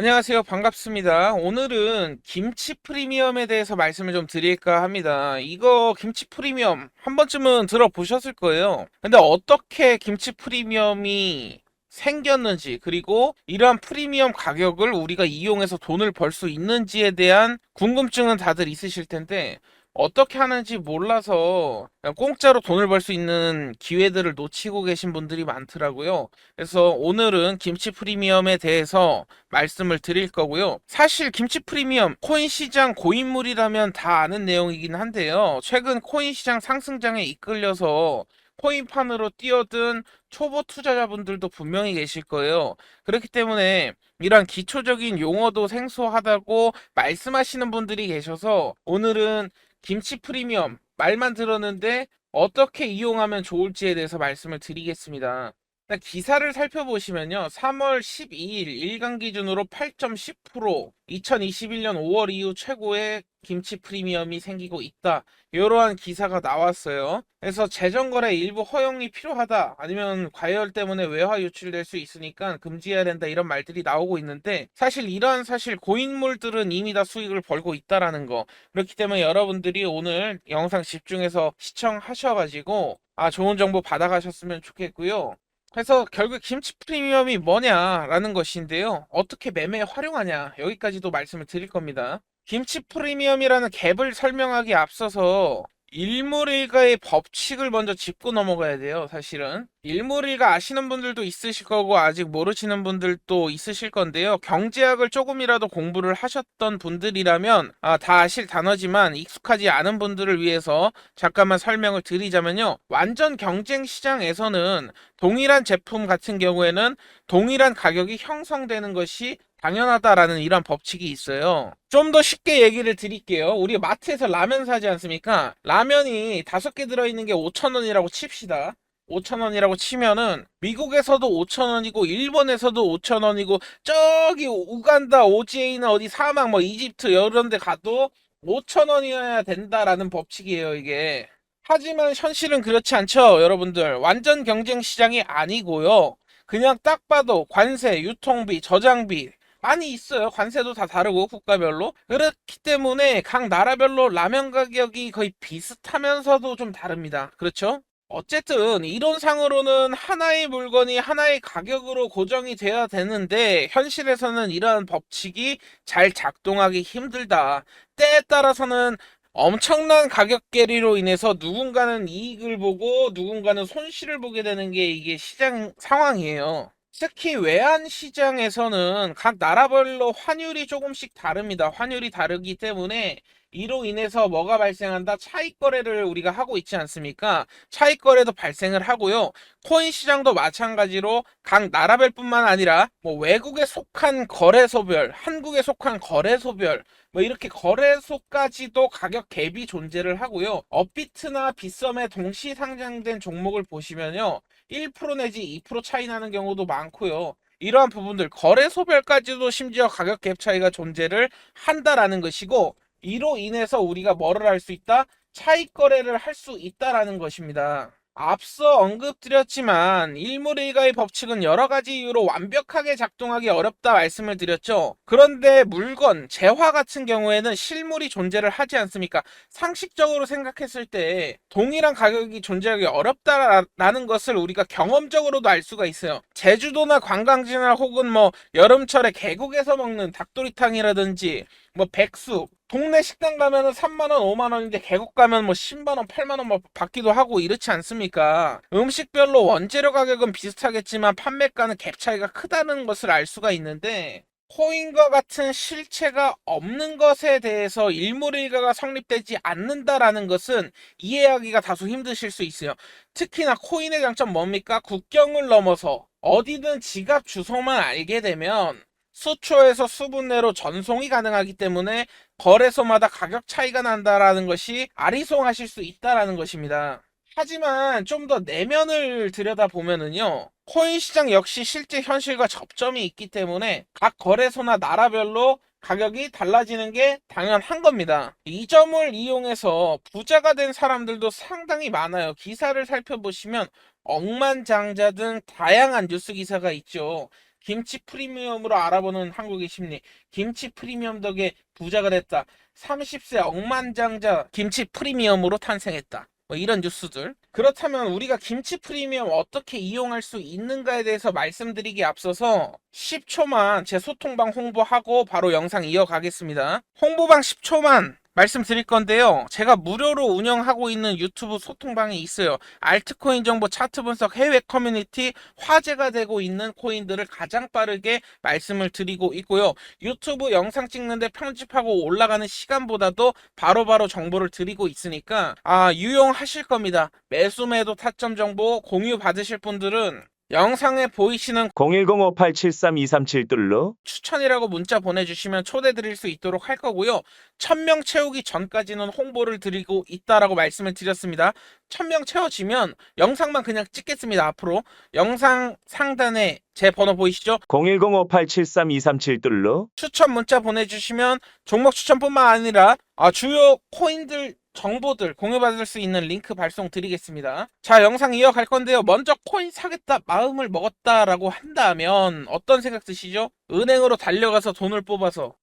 안녕하세요. 반갑습니다. 오늘은 김치 프리미엄에 대해서 말씀을 좀 드릴까 합니다. 이거 김치 프리미엄 한 번쯤은 들어보셨을 거예요. 근데 어떻게 김치 프리미엄이 생겼는지, 그리고 이러한 프리미엄 가격을 우리가 이용해서 돈을 벌 수 있는지에 대한 궁금증은 다들 있으실 텐데, 어떻게 하는지 몰라서 그냥 공짜로 돈을 벌 수 있는 기회들을 놓치고 계신 분들이 많더라고요. 그래서 오늘은 김치 프리미엄에 대해서 말씀을 드릴 거고요. 사실 김치 프리미엄 코인 시장 고인물이라면 다 아는 내용이긴 한데요. 최근 코인 시장 상승장에 이끌려서 코인판으로 뛰어든 초보 투자자분들도 분명히 계실 거예요. 그렇기 때문에 이러한 기초적인 용어도 생소하다고 말씀하시는 분들이 계셔서 오늘은 김치 프리미엄 말만 들었는데 어떻게 이용하면 좋을지에 대해서 말씀을 드리겠습니다. 기사를 살펴보시면요. 3월 12일 일간 기준으로 8.10%, 2021년 5월 이후 최고의 김치 프리미엄이 생기고 있다. 이러한 기사가 나왔어요. 그래서 재정거래 일부 허용이 필요하다. 아니면 과열 때문에 외화 유출될 수 있으니까 금지해야 된다. 이런 말들이 나오고 있는데 사실 이러한 고인물들은 이미 다 수익을 벌고 있다라는 거. 그렇기 때문에 여러분들이 오늘 영상 집중해서 시청하셔가지고 좋은 정보 받아가셨으면 좋겠고요. 그래서 결국 김치 프리미엄이 뭐냐라는 것인데요. 어떻게 매매에 활용하냐 여기까지도 말씀을 드릴 겁니다. 김치 프리미엄이라는 갭을 설명하기 앞서서 일몰일가의 법칙을 먼저 짚고 넘어가야 돼요. 사실은 일몰일가 아시는 분들도 있으실 거고 아직 모르시는 분들도 있으실 건데요. 경제학을 조금이라도 공부를 하셨던 분들이라면 다 아실 단어지만 익숙하지 않은 분들을 위해서 잠깐만 설명을 드리자면요. 완전 경쟁 시장에서는 동일한 제품 같은 경우에는 동일한 가격이 형성되는 것이 당연하다라는 이런 법칙이 있어요. 좀 더 쉽게 얘기를 드릴게요. 우리 마트에서 라면 사지 않습니까? 라면이 5개 들어있는 게 5,000원이라고 칩시다. 5,000원이라고 치면은 미국에서도 5,000원이고 일본에서도 5,000원이고 저기 우간다, 오지에이나 어디 사막 뭐 이집트 이런 데 가도 5,000원이어야 된다라는 법칙이에요, 이게. 하지만 현실은 그렇지 않죠, 여러분들. 완전 경쟁 시장이 아니고요. 그냥 딱 봐도 관세, 유통비, 저장비 많이 있어요. 관세도 다 다르고 국가별로. 그렇기 때문에 각 나라별로 라면 가격이 거의 비슷하면서도 좀 다릅니다. 그렇죠? 어쨌든 이론상으로는 하나의 물건이 하나의 가격으로 고정이 돼야 되는데 현실에서는 이러한 법칙이 잘 작동하기 힘들다. 때에 따라서는 엄청난 가격 괴리로 인해서 누군가는 이익을 보고 누군가는 손실을 보게 되는 게 이게 시장 상황이에요. 특히 외환 시장에서는 각 나라별로 환율이 조금씩 다릅니다. 환율이 다르기 때문에 이로 인해서 뭐가 발생한다? 차익 거래를 우리가 하고 있지 않습니까? 차익 거래도 발생을 하고요. 코인 시장도 마찬가지로 각 나라별뿐만 아니라 뭐 외국에 속한 거래소별, 한국에 속한 거래소별 뭐 이렇게 거래소까지도 가격 갭이 존재를 하고요. 업비트나 빗썸에 동시 상장된 종목을 보시면요. 1% 내지 2% 차이 나는 경우도 많고요. 이러한 부분들 거래소별까지도 심지어 가격 갭 차이가 존재를 한다라는 것이고 이로 인해서 우리가 뭐를 할 수 있다? 차익 거래를 할 수 있다라는 것입니다. 앞서 언급드렸지만 일몰일가의 법칙은 여러 가지 이유로 완벽하게 작동하기 어렵다 말씀을 드렸죠. 그런데 물건, 재화 같은 경우에는 실물이 존재를 하지 않습니까? 상식적으로 생각했을 때 동일한 가격이 존재하기 어렵다라는 것을 우리가 경험적으로도 알 수가 있어요. 제주도나 관광지나 혹은 뭐 여름철에 계곡에서 먹는 닭도리탕이라든지 뭐 백숙 동네 식당 가면은 3만원, 5만원인데 계곡 가면 뭐 10만원, 8만원 뭐 받기도 하고 이렇지 않습니까? 음식별로 원재료 가격은 비슷하겠지만 판매가는 갭 차이가 크다는 것을 알 수가 있는데 코인과 같은 실체가 없는 것에 대해서 일몰일가가 성립되지 않는다라는 것은 이해하기가 다소 힘드실 수 있어요. 특히나 코인의 장점 뭡니까? 국경을 넘어서 어디든 지갑 주소만 알게 되면 수초에서 수분 내로 전송이 가능하기 때문에 거래소마다 가격 차이가 난다라는 것이 아리송하실 수 있다라는 것입니다. 하지만 좀 더 내면을 들여다보면은요, 코인 시장 역시 실제 현실과 접점이 있기 때문에 각 거래소나 나라별로 가격이 달라지는 게 당연한 겁니다. 이 점을 이용해서 부자가 된 사람들도 상당히 많아요. 기사를 살펴보시면 억만장자 등 다양한 뉴스 기사가 있죠. 김치 프리미엄으로 알아보는 한국의 심리. 김치 프리미엄 덕에 부자가 됐다. 30세 억만장자 김치 프리미엄으로 탄생했다. 뭐 이런 뉴스들. 그렇다면 우리가 김치 프리미엄 어떻게 이용할 수 있는가에 대해서 말씀드리기에 앞서서 10초만 제 소통방 홍보하고 바로 영상 이어가겠습니다. 홍보방 10초만 말씀드릴 건데요. 제가 무료로 운영하고 있는 유튜브 소통방이 있어요. 알트코인 정보 차트 분석 해외 커뮤니티 화제가 되고 있는 코인들을 가장 빠르게 말씀을 드리고 있고요. 유튜브 영상 찍는데 편집하고 올라가는 시간보다도 바로바로 정보를 드리고 있으니까 유용하실 겁니다. 매수 매도 타점 정보 공유 받으실 분들은 영상에 보이시는 01058732372 추천이라고 문자 보내주시면 초대 드릴 수 있도록 할 거고요. 1000명 채우기 전까지는 홍보를 드리고 있다라고 말씀을 드렸습니다. 1000명 채워지면 영상만 그냥 찍겠습니다. 앞으로 영상 상단에 제 번호 보이시죠? 01058732372 추천 문자 보내주시면 종목 추천뿐만 아니라 주요 코인들 정보들 공유받을 수 있는 링크 발송 드리겠습니다. 자, 영상 이어갈 건데요. 먼저 코인 사겠다 마음을 먹었다라고 한다면 어떤 생각 드시죠? 은행으로 달려가서 돈을 뽑아서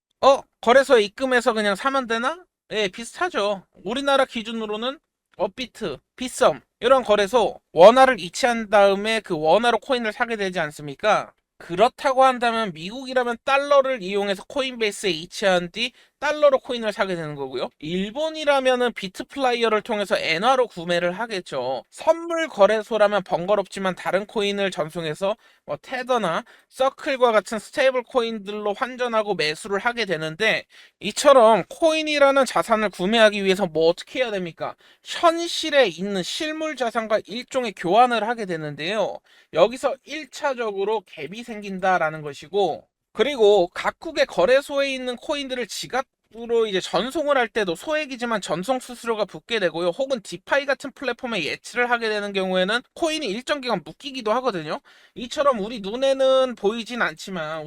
거래소에 입금해서 그냥 사면 되나? 예, 비슷하죠. 우리나라 기준으로는 업비트, 비썸 이런 거래소 원화를 이체한 다음에 그 원화로 코인을 사게 되지 않습니까? 그렇다고 한다면 미국이라면 달러를 이용해서 코인베이스에 이체한 뒤 달러로 코인을 사게 되는 거고요. 일본이라면은 비트플라이어를 통해서 엔화로 구매를 하겠죠. 선물 거래소라면 번거롭지만 다른 코인을 전송해서 테더나 서클과 같은 스테이블 코인들로 환전하고 매수를 하게 되는데, 이처럼 코인이라는 자산을 구매하기 위해서 뭐 어떻게 해야 됩니까? 현실에 있는 실물 자산과 일종의 교환을 하게 되는데요. 여기서 1차적으로 갭이 생긴다라는 것이고, 그리고 각국의 거래소에 있는 코인들을 지갑으로 이제 전송을 할 때도 소액이지만 전송 수수료가 붙게 되고요. 혹은 디파이 같은 플랫폼에 예치를 하게 되는 경우에는 코인이 일정 기간 묶이기도 하거든요. 이처럼 우리 눈에는 보이지 않지만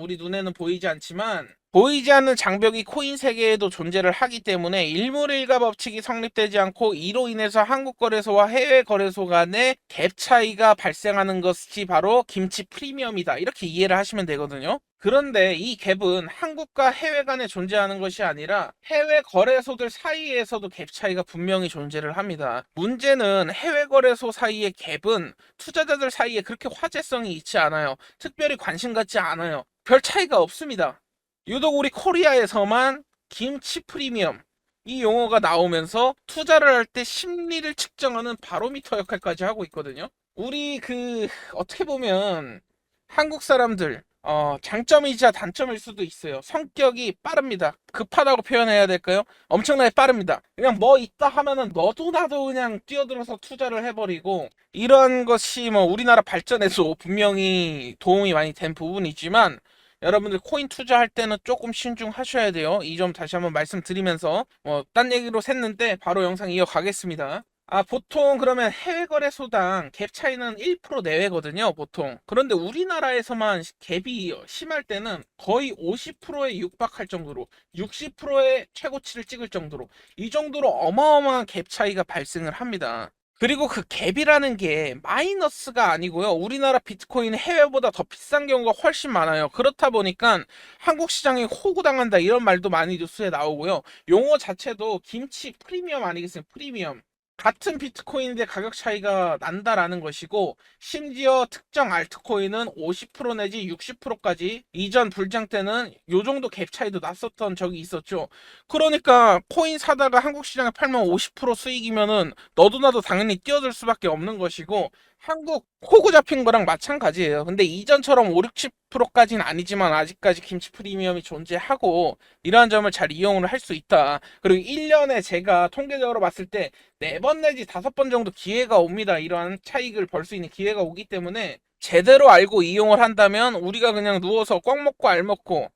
보이지 않는 장벽이 코인 세계에도 존재를 하기 때문에 일물일가 법칙이 성립되지 않고 이로 인해서 한국 거래소와 해외 거래소 간의 갭 차이가 발생하는 것이 바로 김치 프리미엄이다. 이렇게 이해를 하시면 되거든요. 그런데 이 갭은 한국과 해외 간에 존재하는 것이 아니라 해외 거래소들 사이에서도 갭 차이가 분명히 존재를 합니다. 문제는 해외 거래소 사이의 갭은 투자자들 사이에 그렇게 화제성이 있지 않아요. 특별히 관심 갖지 않아요. 별 차이가 없습니다. 유독 우리 코리아에서만 김치 프리미엄 이 용어가 나오면서 투자를 할 때 심리를 측정하는 바로미터 역할까지 하고 있거든요. 우리 어떻게 보면 한국 사람들 장점이자 단점일 수도 있어요. 성격이 빠릅니다. 급하다고 표현해야 될까요? 엄청나게 빠릅니다. 그냥 뭐 있다 하면은 너도 나도 그냥 뛰어들어서 투자를 해버리고, 이런 것이 우리나라 발전에도 분명히 도움이 많이 된 부분이지만, 여러분들 코인 투자할 때는 조금 신중하셔야 돼요. 이 점 다시 한번 말씀드리면서 딴 얘기로 샜는데 바로 영상 이어가겠습니다. 보통 그러면 해외 거래소당 갭 차이는 1% 내외거든요, 보통. 그런데 우리나라에서만 갭이 심할 때는 거의 50%에 육박할 정도로, 60%의 최고치를 찍을 정도로, 이 정도로 어마어마한 갭 차이가 발생을 합니다. 그리고 그 갭이라는 게 마이너스가 아니고요. 우리나라 비트코인은 해외보다 더 비싼 경우가 훨씬 많아요. 그렇다 보니까 한국 시장이 호구당한다 이런 말도 많이 뉴스에 나오고요. 용어 자체도 김치 프리미엄 아니겠습니까? 프리미엄. 같은 비트코인인데 가격 차이가 난다라는 것이고, 심지어 특정 알트코인은 50% 내지 60%까지 이전 불장 때는 요 정도 갭 차이도 났었던 적이 있었죠. 그러니까 코인 사다가 한국 시장에 팔면 50% 수익이면은 너도 나도 당연히 뛰어들 수밖에 없는 것이고, 한국 호구 잡힌 거랑 마찬가지예요. 근데 이전처럼 5, 60%까지는 아니지만 아직까지 김치 프리미엄이 존재하고, 이러한 점을 잘 이용을 할 수 있다. 그리고 1년에 제가 통계적으로 봤을 때 4번 내지 5번 정도 기회가 옵니다. 이러한 차익을 벌 수 있는 기회가 오기 때문에 제대로 알고 이용을 한다면 우리가 그냥 누워서 꽉 먹고 알 먹고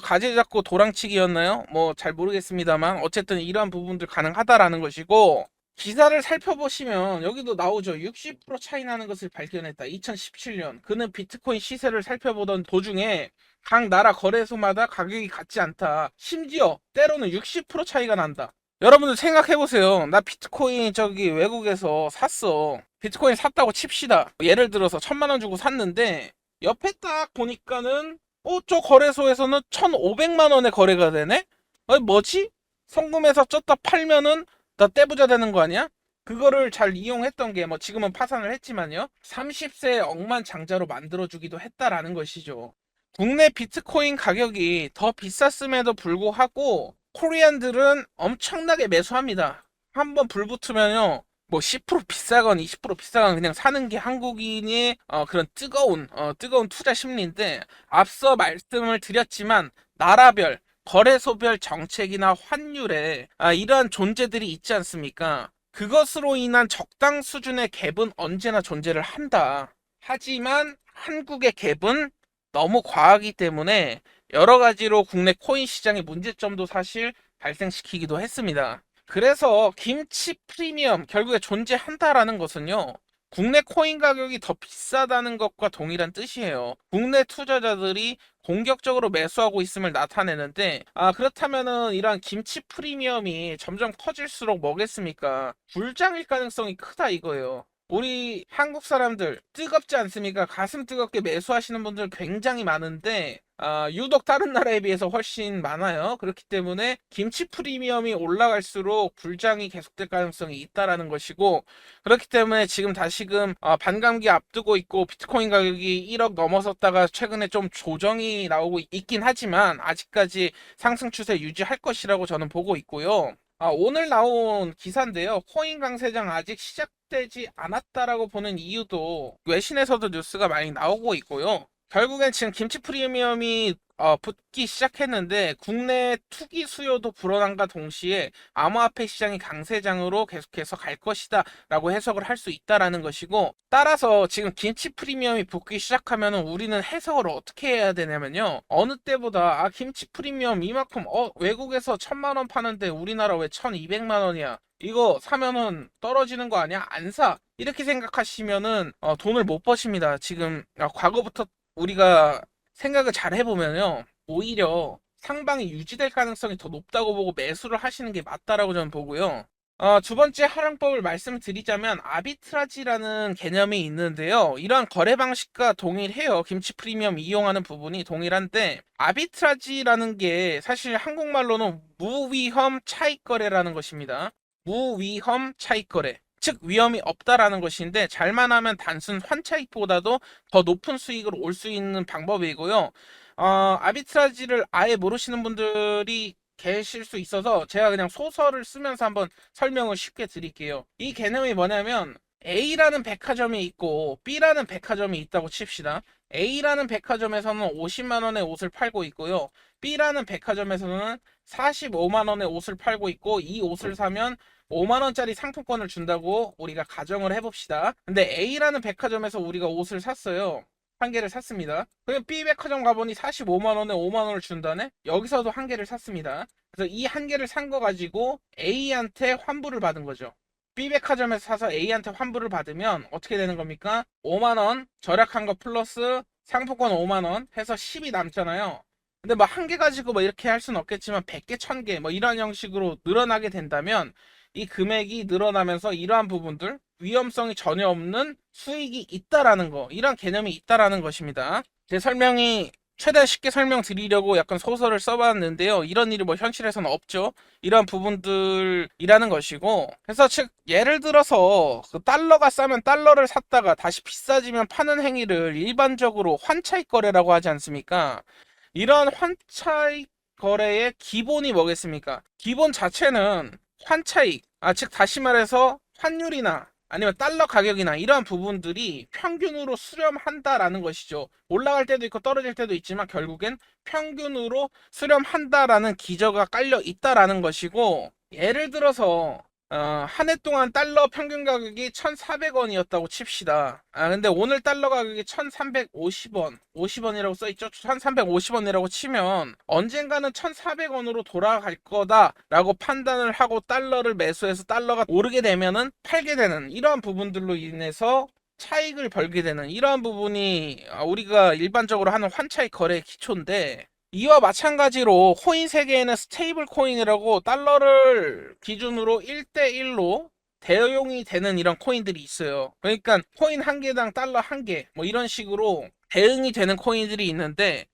가지 잡고 도랑치기였나요? 잘 모르겠습니다만 어쨌든 이러한 부분들 가능하다라는 것이고, 기사를 살펴보시면 여기도 나오죠. 60% 차이 나는 것을 발견했다. 2017년. 그는 비트코인 시세를 살펴보던 도중에 각 나라 거래소마다 가격이 같지 않다. 심지어 때로는 60% 차이가 난다. 여러분들 생각해보세요. 나 비트코인 외국에서 샀어. 비트코인 샀다고 칩시다. 예를 들어서 1000만 원 주고 샀는데 옆에 딱 보니까는 저 거래소에서는 1,500만 원에 거래가 되네? 아니 뭐지? 송금해서 쪘다 팔면은 나 떼부자 되는 거 아니야? 그거를 잘 이용했던 게 뭐 지금은 파산을 했지만요. 30세 억만장자로 만들어주기도 했다라는 것이죠. 국내 비트코인 가격이 더 비쌌음에도 불구하고 코리안들은 엄청나게 매수합니다. 한번 불 붙으면요. 뭐 10% 비싸건 20% 비싸건 그냥 사는 게 한국인의 그런 뜨거운 투자 심리인데, 앞서 말씀을 드렸지만 나라별 거래소별 정책이나 환율에 이러한 존재들이 있지 않습니까? 그것으로 인한 적당 수준의 갭은 언제나 존재를 한다. 하지만 한국의 갭은 너무 과하기 때문에 여러 가지로 국내 코인 시장의 문제점도 사실 발생시키기도 했습니다. 그래서 김치 프리미엄 결국에 존재한다라는 것은요. 국내 코인 가격이 더 비싸다는 것과 동일한 뜻이에요. 국내 투자자들이 공격적으로 매수하고 있음을 나타내는데, 그렇다면은 이러한 김치 프리미엄이 점점 커질수록 뭐겠습니까? 불장일 가능성이 크다 이거예요. 우리 한국 사람들 뜨겁지 않습니까? 가슴 뜨겁게 매수하시는 분들 굉장히 많은데 유독 다른 나라에 비해서 훨씬 많아요. 그렇기 때문에 김치 프리미엄이 올라갈수록 불장이 계속될 가능성이 있다라는 것이고, 그렇기 때문에 지금 다시금 반감기 앞두고 있고 비트코인 가격이 1억 넘어섰다가 최근에 좀 조정이 나오고 있긴 하지만 아직까지 상승 추세 유지할 것이라고 저는 보고 있고요. 오늘 나온 기사인데요. 코인 강세장 아직 시작되지 않았다라고 보는 이유도 외신에서도 뉴스가 많이 나오고 있고요. 결국엔 지금 김치 프리미엄이 붙기 시작했는데 국내 투기 수요도 불어난과 동시에 암호화폐 시장이 강세장으로 계속해서 갈 것이다 라고 해석을 할 수 있다라는 것이고, 따라서 지금 김치 프리미엄이 붙기 시작하면 우리는 해석을 어떻게 해야 되냐면요, 어느 때보다 김치 프리미엄 이만큼 외국에서 1,000만 원 파는데 우리나라 왜 1,200만 원이야, 이거 사면은 떨어지는 거 아니야? 안 사. 이렇게 생각하시면은 돈을 못 버십니다. 지금 과거부터 우리가 생각을 잘 해보면요. 오히려 상방이 유지될 가능성이 더 높다고 보고 매수를 하시는 게 맞다라고 저는 보고요. 두 번째 활용법을 말씀드리자면 아비트라지라는 개념이 있는데요. 이러한 거래 방식과 동일해요. 김치 프리미엄 이용하는 부분이 동일한데, 아비트라지라는 게 사실 한국말로는 무위험 차익 거래라는 것입니다. 무위험 차익 거래. 즉 위험이 없다라는 것인데, 잘만 하면 단순 환차익보다도 더 높은 수익으로 올 수 있는 방법이고요. 아비트라지를 아예 모르시는 분들이 계실 수 있어서 제가 그냥 소설을 쓰면서 한번 설명을 쉽게 드릴게요. 이 개념이 뭐냐면, A라는 백화점이 있고 B라는 백화점이 있다고 칩시다. A라는 백화점에서는 50만 원의 옷을 팔고 있고요. B라는 백화점에서는 45만 원의 옷을 팔고 있고, 이 옷을 사면 5만 원짜리 상품권을 준다고 우리가 가정을 해봅시다. 근데 A라는 백화점에서 우리가 옷을 샀어요. 한 개를 샀습니다. 그럼 B 백화점 가보니 45만 원에 5만 원을 준다네? 여기서도 한 개를 샀습니다. 그래서 이 한 개를 산 거 가지고 A한테 환불을 받은 거죠. B 백화점에서 사서 A한테 환불을 받으면 어떻게 되는 겁니까? 5만 원 절약한 거 플러스 상품권 5만 원 해서 10이 남잖아요. 근데 뭐 한 개 가지고 뭐 이렇게 할 수는 없겠지만 100개, 1000개 뭐 이런 형식으로 늘어나게 된다면 이 금액이 늘어나면서 이러한 부분들, 위험성이 전혀 없는 수익이 있다라는 거, 이런 개념이 있다라는 것입니다. 제 설명이 최대한 쉽게 설명드리려고 약간 소설을 써봤는데요. 이런 일이 뭐 현실에서는 없죠. 이러한 부분들이라는 것이고, 그래서 즉 예를 들어서 그 달러가 싸면 달러를 샀다가 다시 비싸지면 파는 행위를 일반적으로 환차익 거래라고 하지 않습니까? 이러한 환차익 거래의 기본이 뭐겠습니까? 기본 자체는 환차익, 즉 다시 말해서 환율이나 아니면 달러 가격이나 이러한 부분들이 평균으로 수렴한다라는 것이죠. 올라갈 때도 있고 떨어질 때도 있지만 결국엔 평균으로 수렴한다라는 기저가 깔려 있다라는 것이고, 예를 들어서 한 해 동안 달러 평균 가격이 1,400원이었다고 칩시다. 근데 오늘 달러 가격이 1,350원, 50원이라고 써있죠? 1,350원이라고 치면 언젠가는 1,400원으로 돌아갈 거다라고 판단을 하고 달러를 매수해서 달러가 오르게 되면은 팔게 되는 이러한 부분들로 인해서 차익을 벌게 되는 이러한 부분이 우리가 일반적으로 하는 환차익 거래의 기초인데, 이와 마찬가지로 코인 세계에는 스테이블 코인이라고 달러를 기준으로 1대1로 대용이 되는 이런 코인들이 있어요. 그러니까 코인 한 개당 달러 한 개, 뭐 이런 식으로 대응이 되는 코인들이 있는데,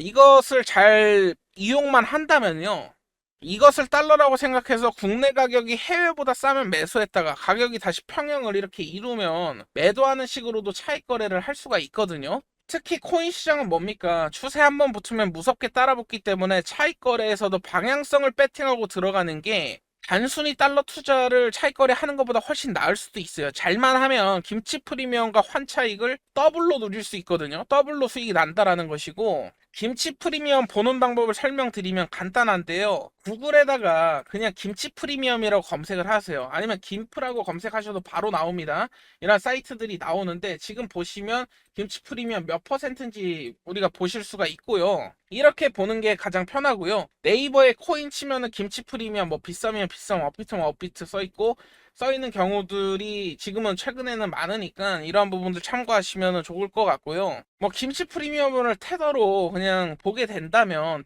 이것을 잘 이용만 한다면요, 이것을 달러라고 생각해서 국내 가격이 해외보다 싸면 매수했다가 가격이 다시 평형을 이렇게 이루면 매도하는 식으로도 차익 거래를 할 수가 있거든요. 특히 코인 시장은 뭡니까? 추세 한번 붙으면 무섭게 따라붙기 때문에 차익 거래에서도 방향성을 배팅하고 들어가는 게 단순히 달러 투자를 차익 거래 하는 것보다 훨씬 나을 수도 있어요. 잘만 하면 김치 프리미엄과 환차익을 더블로 누릴 수 있거든요. 더블로 수익이 난다라는 것이고, 김치 프리미엄 보는 방법을 설명드리면 간단한데요. 구글에다가 그냥 김치 프리미엄이라고 검색을 하세요. 아니면 김프라고 검색하셔도 바로 나옵니다. 이런 사이트들이 나오는데, 지금 보시면 김치 프리미엄 몇 퍼센트인지 우리가 보실 수가 있고요. 이렇게 보는 게 가장 편하고요. 네이버에 코인 치면은 김치 프리미엄 뭐 비싸면 비싸면 업비트면 업비트 써있고, 써있는 경우들이 지금은 최근에는 많으니까 이러한 부분들 참고하시면 좋을 것 같고요. 뭐 김치 프리미엄을 테더로 보게 된다면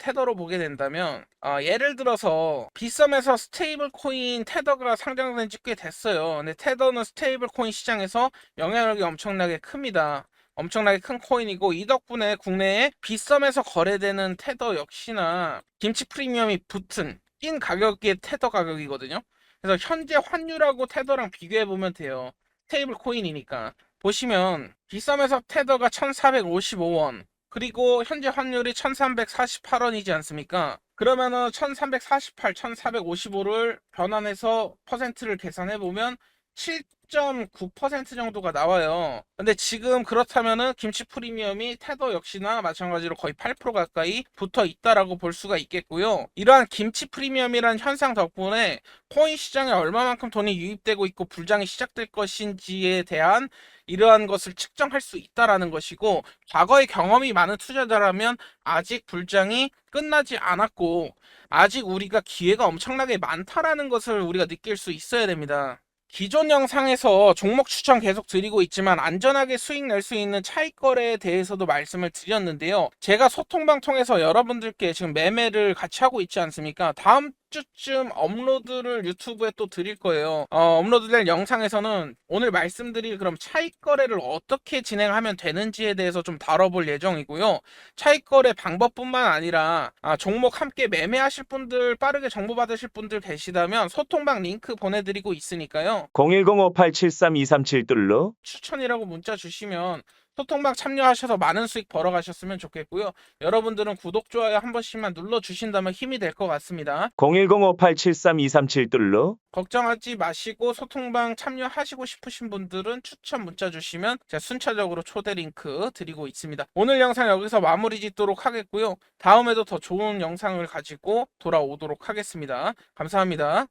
예를 들어서 빗썸에서 스테이블 코인 테더가 상장된 지 꽤 됐어요. 근데 테더는 스테이블 코인 시장에서 영향력이 엄청나게 큽니다. 엄청나게 큰 코인이고, 이 덕분에 국내에 빗썸에서 거래되는 테더 역시나 김치 프리미엄이 붙은 낀 가격의 테더 가격이거든요. 그래서 현재 환율하고 테더랑 비교해 보면 돼요. 스테이블 코인이니까. 보시면 빗썸에서 테더가 1455원, 그리고 현재 환율이 1348원이지 않습니까? 그러면은 1348, 1455를 변환해서 퍼센트를 계산해 보면 7.9% 정도가 나와요. 근데 지금 그렇다면은 김치 프리미엄이 테더 역시나 마찬가지로 거의 8% 가까이 붙어 있다라고 볼 수가 있겠고요. 이러한 김치 프리미엄이라는 현상 덕분에 코인 시장에 얼마만큼 돈이 유입되고 있고 불장이 시작될 것인지에 대한 이러한 것을 측정할 수 있다라는 것이고, 과거에 경험이 많은 투자자라면 아직 불장이 끝나지 않았고, 아직 우리가 기회가 엄청나게 많다라는 것을 우리가 느낄 수 있어야 됩니다. 기존 영상에서 종목 추천 계속 드리고 있지만 안전하게 수익 낼 수 있는 차익 거래에 대해서도 말씀을 드렸는데요. 제가 소통방 통해서 여러분들께 지금 매매를 같이 하고 있지 않습니까? 다음 주쯤 업로드를 유튜브에 또 드릴 거예요. 업로드될 영상에서는 오늘 말씀드릴 그럼 차익 거래를 어떻게 진행하면 되는지에 대해서 좀 다뤄볼 예정이고요. 차익 거래 방법뿐만 아니라 종목 함께 매매하실 분들, 빠르게 정보 받으실 분들 계시다면 소통방 링크 보내드리고 있으니까요. 010-5873-237 추천이라고 문자 주시면 소통방 참여하셔서 많은 수익 벌어가셨으면 좋겠고요. 여러분들은 구독, 좋아요 한 번씩만 눌러주신다면 힘이 될 것 같습니다. 010-5873-237 걱정하지 마시고 소통방 참여하시고 싶으신 분들은 추천 문자 주시면 제가 순차적으로 초대 링크 드리고 있습니다. 오늘 영상 여기서 마무리 짓도록 하겠고요. 다음에도 더 좋은 영상을 가지고 돌아오도록 하겠습니다. 감사합니다.